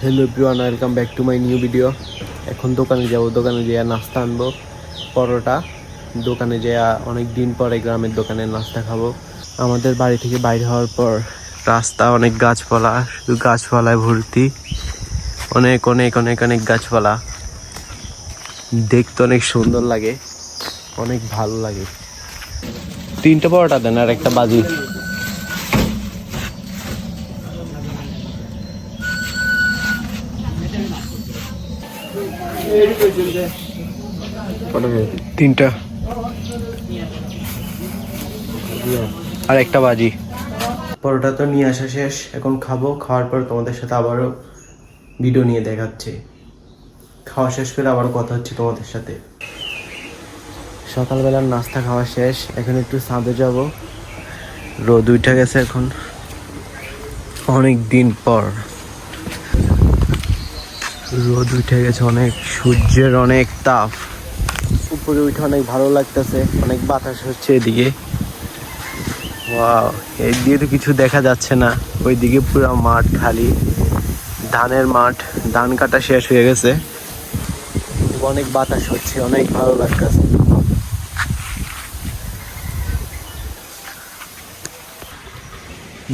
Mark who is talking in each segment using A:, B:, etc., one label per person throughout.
A: Hello everyone, welcome back to my new video. এখন দোকানে যাব, দোকানে যেয়ে নাস্তা আনবো, পরোটা। দোকানে যেয়ে অনেক দিন পরে গ্রামের দোকানে নাস্তা খাবো। আমাদের বাড়ি থেকে বাইরে হওয়ার পর রাস্তা অনেক গাছপালা, শুধু গাছপালায় ভর্তি, অনেক অনেক অনেক অনেক গাছপালা। দেখতে অনেক সুন্দর লাগে, অনেক ভালো লাগে। 3টা পরোটা দেন আর একটা বাজি। তিনটা আর একটা বাজি। পরোটা তো নিয়ে আসা শেষ, এখন খাবো। খাওয়ার পর তোমাদের সাথে আবারও ভিডিও নিয়ে দেখাচ্ছে। খাওয়া শেষ করে আবার কথা হচ্ছে তোমাদের সাথে। সকালবেলার নাস্তা খাওয়া শেষ, এখন একটু ছাদে যাব। রোদ উঠে গেছে এখন, অনেক দিন পর রোদ উঠে গেছে, অনেক সূর্যের অনেক তাপ। উপরে উঠে অনেক ভালো লাগতেছে, অনেক বাতাস হচ্ছে এদিকে। ওয়াও, এই দিয়ে তো কিছু দেখা যাচ্ছে না, ওইদিকে পুরো মাঠ খালি, ধানের মাঠ। ধান কাটা শেষ হয়ে গেছে, অনেক বাতাস হচ্ছে, অনেক ভালো লাগতেছে।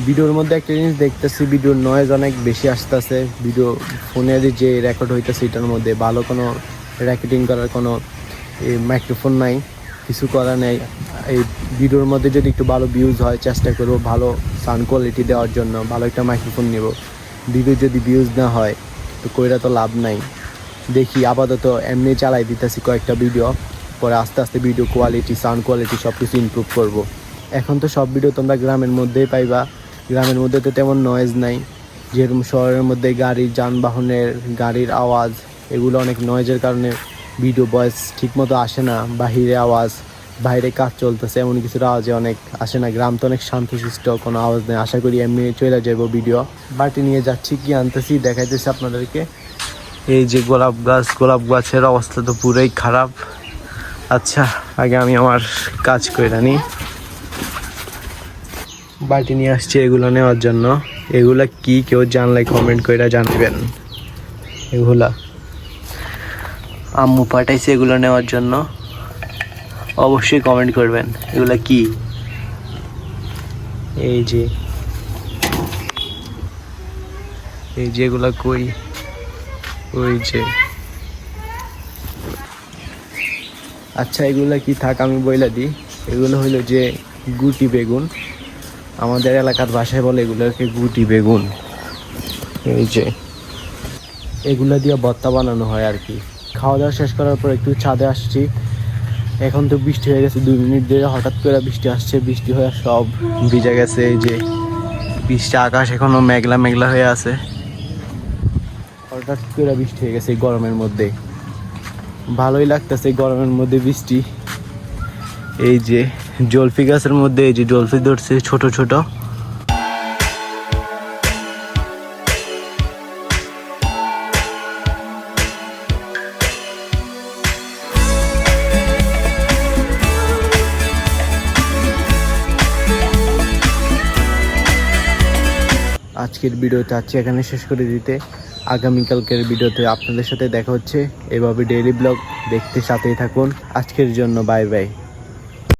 A: ভিডিওর মধ্যে একটা জিনিস দেখতেছি, ভিডিওর নয়েজ অনেক বেশি আসতেছে। ভিডিও ফোনে যে রেকর্ড হইতেছে এটার মধ্যে ভালো কোনো রেকর্ডিং করার কোনো মাইক্রোফোন নাই, কিছু করা নেই। এই ভিডিওর মধ্যে যদি একটু ভালো ভিউজ হয়, চেষ্টা করবো ভালো সাউন্ড কোয়ালিটি দেওয়ার জন্য, ভালো একটা মাইক্রোফোন নেব। ভিডিও যদি ভিউজ না হয় তো কইরা তো লাভ নাই। দেখি, আপাতত এমনি চালাই দিতেছি কয়েকটা ভিডিও, পরে আস্তে আস্তে ভিডিও কোয়ালিটি, সাউন্ড কোয়ালিটি সব কিছু ইমপ্রুভ করব। এখন তো সব ভিডিও তোমরা গ্রামের মধ্যেই পাইবা। গ্রামের মধ্যে তো তেমন নয়েজ নাই, যেরকম শহরের মধ্যে গাড়ির, যানবাহনের গাড়ির আওয়াজ, এগুলো অনেক নয়েজের কারণে ভিডিও ভয়েস ঠিকমতো আসে না। বাহিরে আওয়াজ, বাইরে কাজ চলতেছে, এমন কিছুর আওয়াজে অনেক আসে না। গ্রাম তো অনেক শান্তশিষ্ট, কোনো আওয়াজ নেই। আশা করি এমনি চলে যাবো ভিডিও। বাটি নিয়ে যাচ্ছি, কি আনতেছি দেখাইতেছি আপনাদেরকে। এই যে গোলাপ গাছ, গোলাপ গাছের অবস্থা তো পুরোই খারাপ। আচ্ছা, আগে আমি আমার কাজ কইরা নিই। বাটি নিয়ে আসছি এগুলো নেওয়ার জন্য। এগুলা কি কেউ জানলে কমেন্ট করে জানাবেন। এগুলা আম্মু পাঠাইছে এগুলো নেওয়ার জন্য, অবশ্যই কমেন্ট করবেন এগুলা কি। এই যে এগুলা কই, ওই যে। আচ্ছা, এগুলা কি থাক, আমি বইলা দিই। এগুলো হইলো যে গুটি বেগুন, আমাদের এলাকার ভাষায় বলে এগুলোকে গুটি বেগুন। এই যে এগুলা দিয়ে ভর্তা বানানো হয় আর কি। খাওয়া দাওয়া শেষ করার পর একটু ছাদে আসছি। এখন তো বৃষ্টি হয়ে গেছে, 2 মিনিট ধরে হঠাৎ করে বৃষ্টি আসছে, বৃষ্টি হয়ে সব ভিজে গেছে। এই যে বৃষ্টি, আকাশ এখনো মেঘলা মেঘলা হয়ে আছে। হঠাৎ করে বৃষ্টি হয়ে গেছে এই গরমের মধ্যে, ভালোই লাগতেছে গরমের মধ্যে বৃষ্টি। এই যে জলফি গাছের মধ্যে এই যে জলফি ধরছে ছোট ছোট। আজকের ভিডিওতে এখানে শেষ করে দিতে। আগামীকালকের ভিডিওতে আপনাদের সাথে দেখা হচ্ছে। এভাবে ডেইলি ব্লগ দেখতে সাথেই থাকুন। আজকের জন্য বাই বাই।